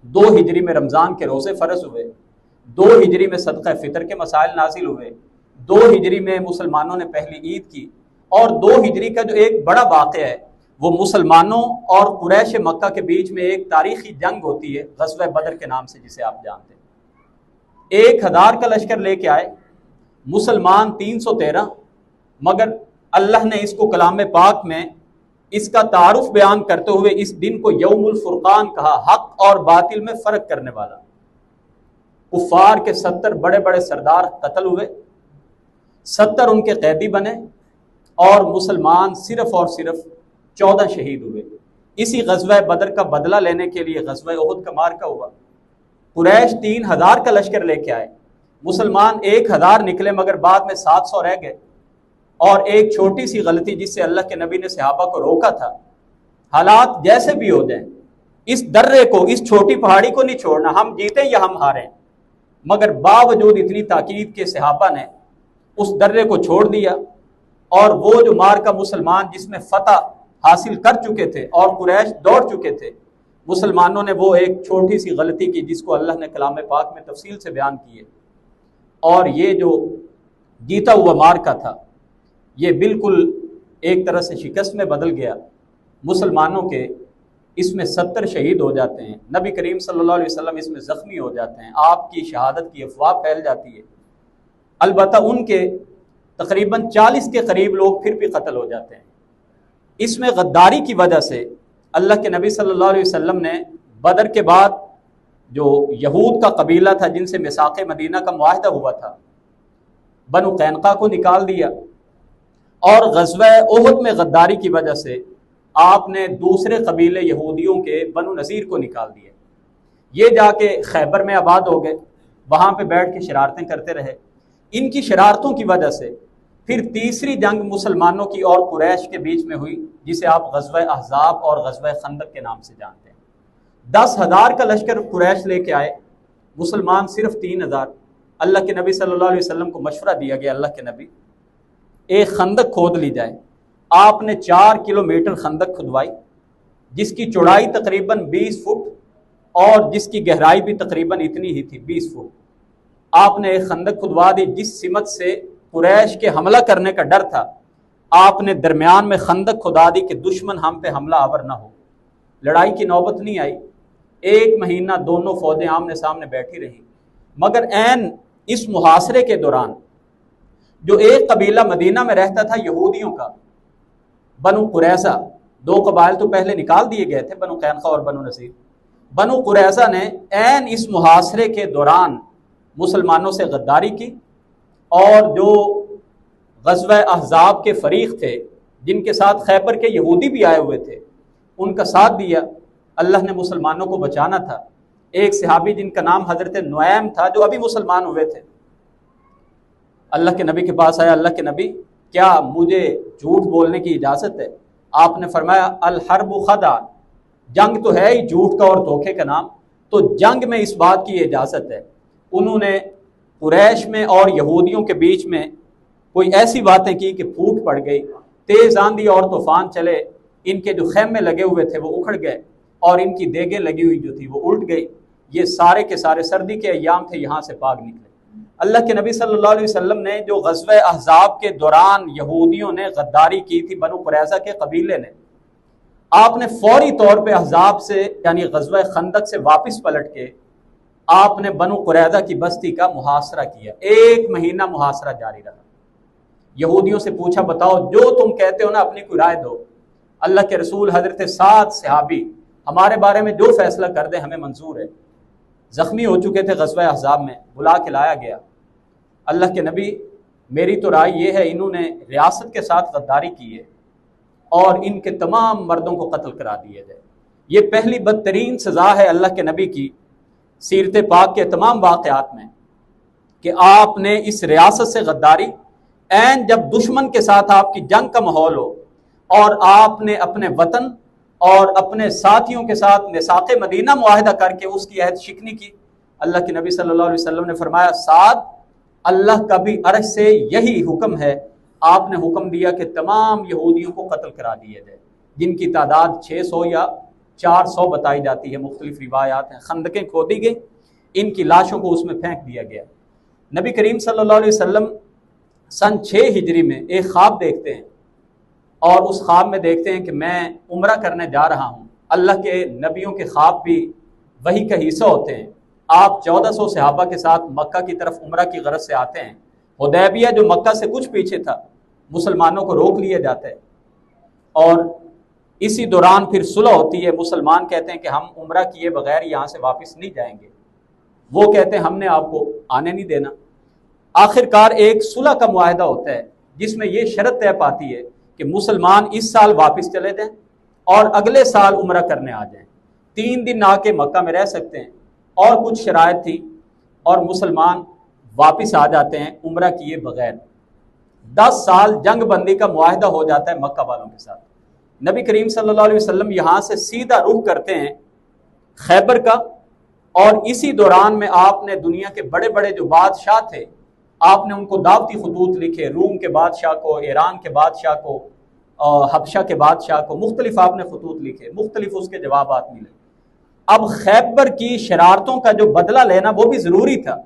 2 ہجری میں رمضان کے روزے فرض ہوئے، 2 ہجری میں صدقہ فطر کے مسائل نازل ہوئے، 2 ہجری میں مسلمانوں نے پہلی عید کی، اور 2 ہجری کا جو ایک بڑا واقعہ ہے وہ مسلمانوں اور قریش مکہ کے بیچ میں ایک تاریخی جنگ ہوتی ہے غزوہ بدر کے نام سے، جسے آپ جانتے ہیں۔ 1000 کا لشکر لے کے آئے، مسلمان 313، مگر اللہ نے اس کو کلام پاک میں اس کا تعارف بیان کرتے ہوئے اس دن کو یوم الفرقان کہا، حق اور باطل میں فرق کرنے والا۔ کفار کے 70 بڑے بڑے سردار قتل ہوئے، 70 ان کے قیدی بنے، اور مسلمان صرف اور صرف 14 شہید ہوئے۔ اسی غزوہ بدر کا بدلہ لینے کے لیے غزوہ احد کا مارکہ ہوا۔ قریش 3000 کا لشکر لے کے آئے، مسلمان 1000 نکلے، مگر بعد میں 700 رہ گئے، اور ایک چھوٹی سی غلطی جس سے اللہ کے نبی نے صحابہ کو روکا تھا، حالات جیسے بھی ہو جائیں اس درے کو، اس چھوٹی پہاڑی کو نہیں چھوڑنا، ہم جیتیں یا ہم ہاریں۔ مگر باوجود اتنی تاکید کے صحابہ نے اس درے کو چھوڑ دیا، اور وہ جو مارکہ مسلمان جس میں فتح حاصل کر چکے تھے اور قریش دوڑ چکے تھے، مسلمانوں نے وہ ایک چھوٹی سی غلطی کی جس کو اللہ نے کلام پاک میں تفصیل سے بیان کی ہے، اور یہ جو جیتا ہوا مارکہ تھا یہ بالکل ایک طرح سے شکست میں بدل گیا۔ مسلمانوں کے اس میں 70 شہید ہو جاتے ہیں، نبی کریم صلی اللہ علیہ وسلم اس میں زخمی ہو جاتے ہیں، آپ کی شہادت کی افواہ پھیل جاتی ہے۔ البتہ ان کے تقریباً 40 کے قریب لوگ پھر بھی قتل ہو جاتے ہیں۔ اس میں غداری کی وجہ سے اللہ کے نبی صلی اللہ علیہ وسلم نے بدر کے بعد جو یہود کا قبیلہ تھا جن سے میثاق مدینہ کا معاہدہ ہوا تھا، بنو قینقاع کو نکال دیا، اور غزوہ احد میں غداری کی وجہ سے آپ نے دوسرے قبیلے یہودیوں کے بنو نذیر کو نکال دیا۔ یہ جا کے خیبر میں آباد ہو گئے، وہاں پہ بیٹھ کے شرارتیں کرتے رہے۔ ان کی شرارتوں کی وجہ سے پھر تیسری جنگ مسلمانوں کی اور قریش کے بیچ میں ہوئی، جسے آپ غزوہ احزاب اور غزوہ خندق کے نام سے جانتے ہیں۔ 10,000 کا لشکر قریش لے کے آئے، مسلمان صرف 3,000۔ اللہ کے نبی صلی اللہ علیہ وسلم کو مشورہ دیا گیا، اللہ کے نبی ایک خندق کھود لی جائے۔ آپ نے 4 کلومیٹر خندق کھدوائی، جس کی چوڑائی تقریباً 20 فٹ اور جس کی گہرائی بھی تقریباً اتنی ہی تھی، 20 فٹ۔ آپ نے ایک خندق کھدوا دی، جس سمت سے قریش کے حملہ کرنے کا ڈر تھا، آپ نے درمیان میں خندق کھدا دی کہ دشمن ہم پہ حملہ آور نہ ہو۔ لڑائی کی نوبت نہیں آئی، 1 مہینہ دونوں فوجیں آمنے سامنے بیٹھی رہی، مگر عین اس محاصرے کے دوران جو ایک قبیلہ مدینہ میں رہتا تھا یہودیوں کا، بنو قریظہ، 2 قبائل تو پہلے نکال دیے گئے تھے، بنو قینقاع اور بنو نذیر، بنو قریظہ نے عین اس محاصرے کے دوران مسلمانوں سے غداری کی، اور جو غزوہ احزاب کے فریق تھے جن کے ساتھ خیبر کے یہودی بھی آئے ہوئے تھے، ان کا ساتھ دیا۔ اللہ نے مسلمانوں کو بچانا تھا۔ ایک صحابی جن کا نام حضرت نعیم تھا، جو ابھی مسلمان ہوئے تھے، اللہ کے نبی کے پاس آیا، اللہ کے نبی کیا مجھے جھوٹ بولنے کی اجازت ہے؟ آپ نے فرمایا الحرب خدع، جنگ تو ہے ہی جھوٹ کا اور دھوکے کا نام، تو جنگ میں اس بات کی اجازت ہے۔ انہوں نے قریش میں اور یہودیوں کے بیچ میں کوئی ایسی باتیں کی کہ پھوٹ پڑ گئی، تیز آندھی اور طوفان چلے، ان کے جو خیمے لگے ہوئے تھے وہ اکھڑ گئے، اور ان کی دیگیں لگی ہوئی جو تھی وہ الٹ گئی۔ یہ سارے کے سارے سردی کے ایام تھے، یہاں سے پاک نکلے۔ اللہ کے نبی صلی اللہ علیہ وسلم نے جو غزوہ احزاب کے دوران یہودیوں نے غداری کی تھی بنو قریظہ کے قبیلے نے، آپ نے فوری طور پہ احزاب سے یعنی غزوہ خندق سے واپس پلٹ کے آپ نے بنو قریظہ کی بستی کا محاصرہ کیا۔ 1 مہینہ محاصرہ جاری رہا۔ یہودیوں سے پوچھا بتاؤ جو تم کہتے ہو نا، اپنی کوئی رائے دو۔ اللہ کے رسول حضرت 7 صحابی ہمارے بارے میں جو فیصلہ کر دیں ہمیں منظور ہے۔ زخمی ہو چکے تھے غزوہ احزاب میں، بلا کے لایا گیا۔ اللہ کے نبی میری تو رائے یہ ہے انہوں نے ریاست کے ساتھ غداری کی ہے، اور ان کے تمام مردوں کو قتل کرا دیا جائے۔ یہ پہلی بدترین سزا ہے اللہ کے نبی کی سیرت پاک کے تمام واقعات میں، کہ آپ نے اس ریاست سے غداری، عین جب دشمن کے ساتھ آپ کی جنگ کا ماحول ہو، اور آپ نے اپنے وطن اور اپنے ساتھیوں کے ساتھ میثاق مدینہ معاہدہ کر کے اس کی عہد شکنی کی۔ اللہ کے نبی صلی اللہ علیہ وسلم نے فرمایا، 7 اللہ کا بھی عرش سے یہی حکم ہے آپ نے حکم دیا کہ تمام یہودیوں کو قتل کرا دیا جائے، جن کی تعداد 600 یا 400 بتائی جاتی ہے، مختلف روایات ہیں۔ خندقیں کھودی گئی، ان کی لاشوں کو اس میں پھینک دیا گیا۔ نبی کریم صلی اللہ علیہ وسلم سن 6 ہجری میں ایک خواب دیکھتے ہیں، اور اس خواب میں دیکھتے ہیں کہ میں عمرہ کرنے جا رہا ہوں۔ اللہ کے نبیوں کے خواب بھی وحی کا حصہ ہوتے ہیں۔ آپ 1400 صحابہ کے ساتھ مکہ کی طرف عمرہ کی غرض سے آتے ہیں۔ حدیبیہ جو مکہ سے کچھ پیچھے تھا، مسلمانوں کو روک لیا جاتا ہے، اور اسی دوران پھر صلح ہوتی ہے۔ مسلمان کہتے ہیں کہ ہم عمرہ کیے بغیر یہاں سے واپس نہیں جائیں گے، وہ کہتے ہیں ہم نے آپ کو آنے نہیں دینا۔ آخر کار ایک صلح کا معاہدہ ہوتا ہے جس میں یہ شرط طے پاتی ہے کہ مسلمان اس سال واپس چلے جائیں اور اگلے سال عمرہ کرنے آ جائیں، 3 دن آ کے مکہ میں رہ سکتے ہیں، اور کچھ شرائط تھی، اور مسلمان واپس آ جاتے ہیں عمرہ کیے بغیر۔ 10 سال جنگ بندی کا معاہدہ ہو جاتا ہے مکہ والوں کے ساتھ۔ نبی کریم صلی اللہ علیہ وسلم یہاں سے سیدھا رخ کرتے ہیں خیبر کا، اور اسی دوران میں آپ نے دنیا کے بڑے بڑے جو بادشاہ تھے، آپ نے ان کو دعوتی خطوط لکھے، روم کے بادشاہ کو، ایران کے بادشاہ کو، حبشہ کے بادشاہ کو، مختلف آپ نے خطوط لکھے، مختلف اس کے جوابات ملے۔ اب خیبر کی شرارتوں کا جو بدلہ لینا وہ بھی ضروری تھا،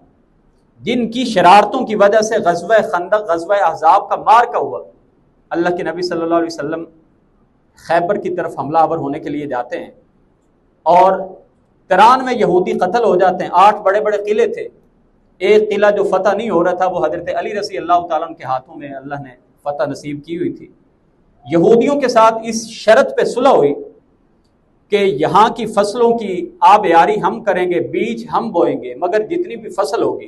جن کی شرارتوں کی وجہ سے غزوہ خندق، غزوہ احزاب کا مارکا ہوا۔ اللہ کے نبی صلی اللہ علیہ وسلم خیبر کی طرف حملہ آور ہونے کے لیے جاتے ہیں، اور 93 یہودی قتل ہو جاتے ہیں۔ 8 بڑے بڑے قلعے تھے، ایک قلعہ جو فتح نہیں ہو رہا تھا وہ حضرت علی رضی اللہ تعالیٰ عنہ کے ہاتھوں میں اللہ نے فتح نصیب کی ہوئی تھی۔ یہودیوں کے ساتھ اس شرط پہ صلح ہوئی کہ یہاں کی فصلوں کی آبیاری ہم کریں گے، بیج ہم بوئیں گے، مگر جتنی بھی فصل ہوگی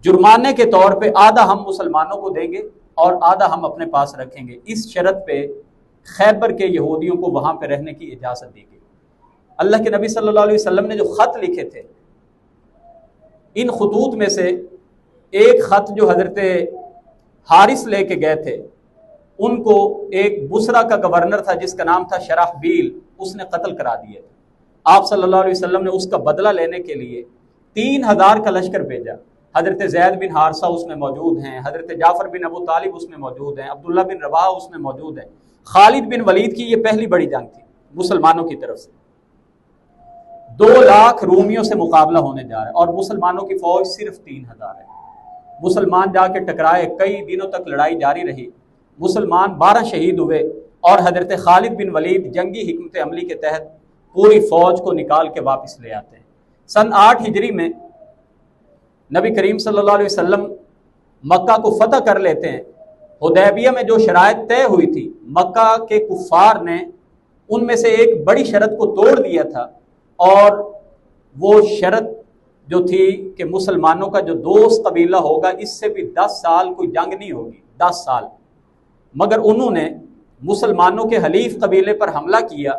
جرمانے کے طور پہ آدھا ہم مسلمانوں کو دیں گے اور آدھا ہم اپنے پاس رکھیں گے۔ اس شرط پہ خیبر کے یہودیوں کو وہاں پہ رہنے کی اجازت دی گئی۔ اللہ کے نبی صلی اللہ علیہ وسلم نے جو خط لکھے تھے، ان خطوط میں سے ایک خط جو حضرت حارث لے کے گئے تھے، ان کو ایک بصرہ کا گورنر تھا جس کا نام تھا شرحبیل، اس نے قتل کرا دیا۔ آپ صلی اللہ علیہ وسلم نے اس کا بدلہ لینے کے لیے 3000 کا لشکر بھیجا۔ حضرت زید بن حارثہ اس میں موجود ہیں، حضرت جعفر بن ابو طالب اس میں موجود ہیں، عبداللہ بن رواحہ اس میں موجود ہیں۔ خالد بن ولید کی یہ پہلی بڑی جنگ تھی مسلمانوں کی طرف سے۔ 2 لاکھ رومیوں سے مقابلہ ہونے جا رہا ہے، اور مسلمانوں کی فوج صرف 3000 ہے۔ مسلمان جا کے ٹکرائے، کئی دنوں تک لڑائی جاری رہی، مسلمان 12 شہید ہوئے، اور حضرت خالد بن ولید جنگی حکمت عملی کے تحت پوری فوج کو نکال کے واپس لے آتے ہیں۔ سن 8 ہجری میں نبی کریم صلی اللہ علیہ وسلم مکہ کو فتح کر لیتے ہیں۔ حدیبیہ میں جو شرائط طے ہوئی تھی، مکہ کے کفار نے ان میں سے ایک بڑی شرط کو توڑ دیا تھا، اور وہ شرط جو تھی کہ مسلمانوں کا جو دوست قبیلہ ہوگا اس سے بھی 10 سال کوئی جنگ نہیں ہوگی، 10 سال۔ مگر انہوں نے مسلمانوں کے حلیف قبیلے پر حملہ کیا،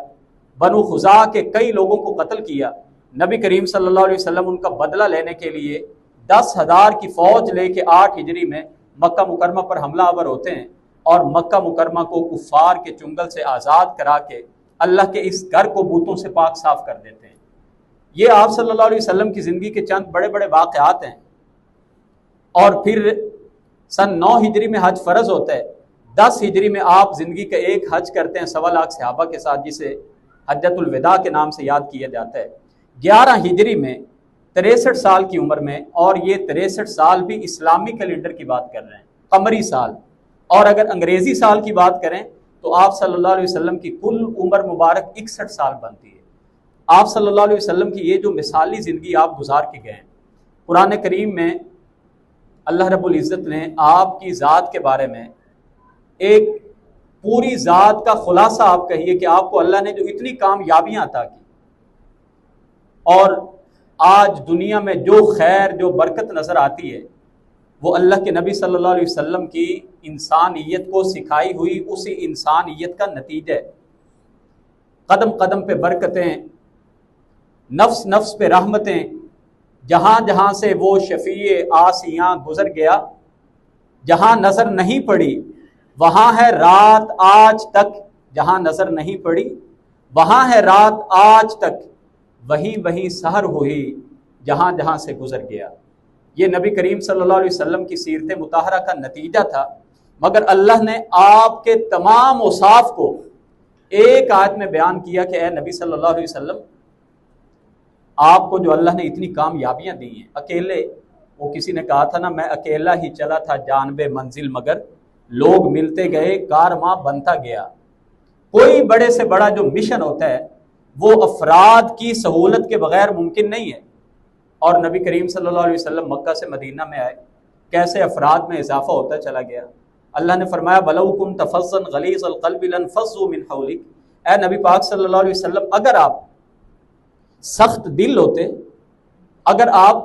بنو خزاع کے کئی لوگوں کو قتل کیا۔ نبی کریم صلی اللہ علیہ وسلم ان کا بدلہ لینے کے لیے 10,000 کی فوج لے کے 8 ہجری میں مکہ مکرمہ پر حملہ آور ہوتے ہیں، اور مکہ مکرمہ کو کفار کے چنگل سے آزاد کرا کے اللہ کے اس گھر کو بتوں سے پاک صاف کر دیتے ہیں۔ یہ آپ صلی اللہ علیہ وسلم کی زندگی کے چند بڑے بڑے واقعات ہیں۔ اور پھر سن 9 ہجری میں حج فرض ہوتا ہے۔ 10 ہجری میں آپ زندگی کا ایک حج کرتے ہیں 1.25 لاکھ صحابہ کے ساتھ، جسے حجۃ الوداع کے نام سے یاد کیا جاتا ہے۔ 11 ہجری میں 63 سال کی عمر میں، اور یہ 63 سال بھی اسلامی کیلنڈر کی بات کر رہے ہیں، قمری سال، اور اگر انگریزی سال کی بات کریں تو آپ صلی اللہ علیہ وسلم کی کل عمر مبارک 61 سال بنتی ہے۔ آپ صلی اللہ علیہ وسلم کی یہ جو مثالی زندگی آپ گزار کے گئے ہیں، قرآن کریم میں اللہ رب العزت نے آپ کی ذات کے بارے میں ایک پوری ذات کا خلاصہ آپ کہیے کہ آپ کو اللہ نے جو اتنی کامیابیاں عطا کی، اور آج دنیا میں جو خیر جو برکت نظر آتی ہے، وہ اللہ کے نبی صلی اللہ علیہ وسلم کی انسانیت کو سکھائی ہوئی اسی انسانیت کا نتیجہ ہے۔ قدم قدم پہ برکتیں، نفس نفس پہ رحمتیں، جہاں جہاں سے وہ شفیع آسیاں گزر گیا، جہاں نظر نہیں پڑی وہاں ہے رات آج تک، جہاں نظر نہیں پڑی وہاں ہے رات آج تک، وہیں وہیں سحر ہوئی جہاں جہاں سے گزر گیا۔ یہ نبی کریم صلی اللہ علیہ وسلم کی سیرت مطہرہ کا نتیجہ تھا مگر اللہ نے آپ کے تمام اوصاف کو ایک آیت میں بیان کیا کہ اے نبی صلی اللہ علیہ وسلم، آپ کو جو اللہ نے اتنی کامیابیاں دی ہیں، اکیلے، وہ کسی نے کہا تھا نا، میں اکیلا ہی چلا تھا جانب منزل، مگر لوگ ملتے گئے، کارواں بنتا گیا۔ کوئی بڑے سے بڑا جو مشن ہوتا ہے وہ افراد کی سہولت کے بغیر ممکن نہیں ہے۔ اور نبی کریم صلی اللہ علیہ وسلم مکہ سے مدینہ میں آئے، کیسے افراد میں اضافہ ہوتا چلا گیا۔ اللہ نے فرمایا وَلَوْ كُنْتَ فَظًّا غَلِيظَ الْقَلْبِ لَانفَضُّوا مِنْ حَوْلِكَ، اے نبی پاک صلی اللہ علیہ وسلم، اگر آپ سخت دل ہوتے، اگر آپ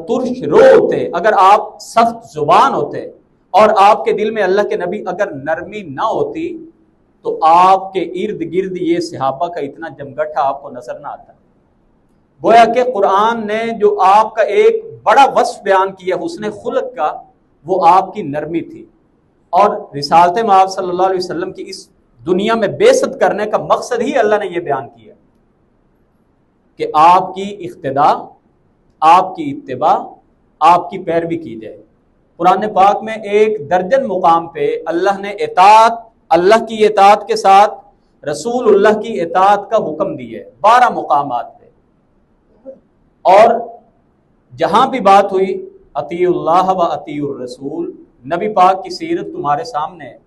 ترش رو ہوتے، اگر آپ سخت زبان ہوتے، اور آپ کے دل میں اللہ کے نبی اگر نرمی نہ ہوتی تو آپ کے ارد گرد یہ صحابہ کا اتنا جمگٹھا آپ کو نظر نہ آتا۔ گویا کہ قرآن نے جو آپ کا ایک بڑا وصف بیان کیا حسن خلق کا، وہ آپ کی نرمی تھی۔ اور رسالت مآب صلی اللہ علیہ وسلم کی اس دنیا میں بعثت کرنے کا مقصد ہی اللہ نے یہ بیان کیا کہ آپ کی اقتداء، آپ کی اتباع، آپ کی پیروی کی جائے۔ قرآن پاک میں ایک درجن مقام پہ اللہ نے اطاعت، اللہ کی اطاعت کے ساتھ رسول اللہ کی اطاعت کا حکم دیا ہے، 12 مقامات پہ۔ اور جہاں بھی بات ہوئی اطیعوا اللہ و اطیعوا الرسول، نبی پاک کی سیرت تمہارے سامنے ہے۔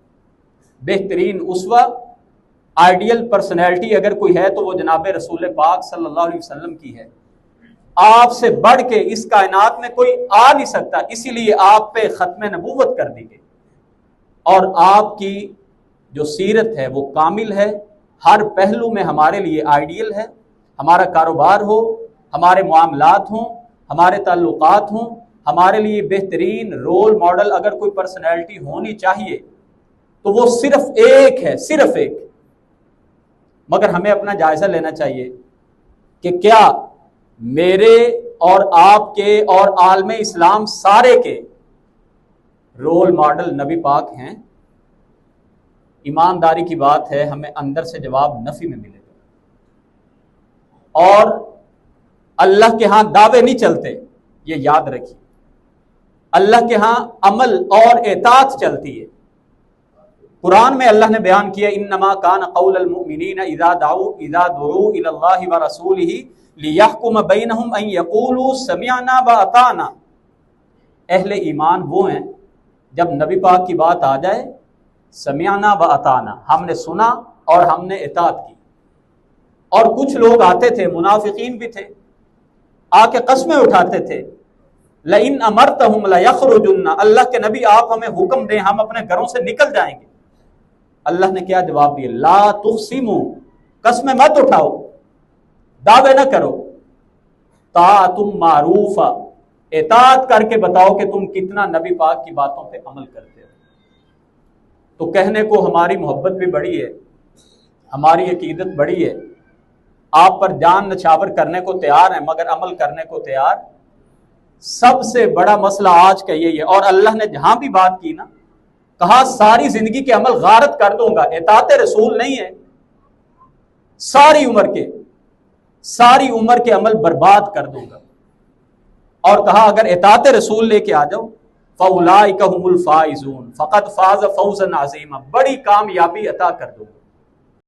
بہترین اسوہ، آئیڈیل پرسنالٹی اگر کوئی ہے تو وہ جناب رسول پاک صلی اللہ علیہ وسلم کی ہے۔ آپ سے بڑھ کے اس کائنات میں کوئی آ نہیں سکتا، اسی لیے آپ پہ ختم نبوت کر دی گئی۔ اور آپ کی جو سیرت ہے وہ کامل ہے، ہر پہلو میں ہمارے لیے آئیڈیل ہے۔ ہمارا کاروبار ہو، ہمارے معاملات ہوں، ہمارے تعلقات ہوں، ہمارے لیے بہترین رول ماڈل اگر کوئی پرسنالٹی ہونی چاہیے تو وہ صرف ایک ہے، صرف ایک۔ مگر ہمیں اپنا جائزہ لینا چاہیے کہ کیا میرے اور آپ کے اور عالم اسلام سارے کے رول ماڈل نبی پاک ہیں؟ ایمانداری کی بات ہے، ہمیں اندر سے جواب نفی میں ملے گا۔ اور اللہ کے ہاں دعوے نہیں چلتے، یہ یاد رکھیے، اللہ کے ہاں عمل اور اطاعت چلتی ہے۔ قرآن میں اللہ نے بیان کیا انما کان قول المؤمنین اذا دعوا الی اللہ ورسولہ لیحکم بینہم ان یقولوا سمعنا واطعنا۔ اہل ایمان وہ ہیں جب نبی پاک کی بات آ جائے، سمعنا واطعنا، ہم نے سنا اور ہم نے اطاعت کی۔ اور کچھ لوگ آتے تھے، منافقین بھی تھے، آ کے قسمیں اٹھاتے تھے لئن امرتہم لیخرجن، اللہ کے نبی آپ ہمیں حکم دیں ہم اپنے گھروں سے نکل جائیں گے۔ اللہ نے کیا جواب دیا؟ لا تقسموا، قسمیں مت اٹھاؤ، دعوے نہ کرو، طاعۃ معروفہ، اطاعت کر کے بتاؤ کہ تم کتنا نبی پاک کی باتوں پہ عمل کرتے ہو۔ تو کہنے کو ہماری محبت بھی بڑی ہے، ہماری عقیدت بڑی ہے، آپ پر جان نچھاور کرنے کو تیار ہیں مگر عمل کرنے کو تیار۔ سب سے بڑا مسئلہ آج کا یہی ہے۔ اور اللہ نے جہاں بھی بات کی نا، کہا ساری زندگی کے عمل غارت کر دوں گا، اطاعت رسول نہیں ہے، ساری عمر کے عمل برباد کر دوں گا۔ اور کہا اگر اطاعت رسول لے کے آ جاؤ فَأُولَٰئِكَ هُمُ الْفَائِزُونَ، فقط فاز فوزا عظیما، بڑی کامیابی عطا کر دوں گا۔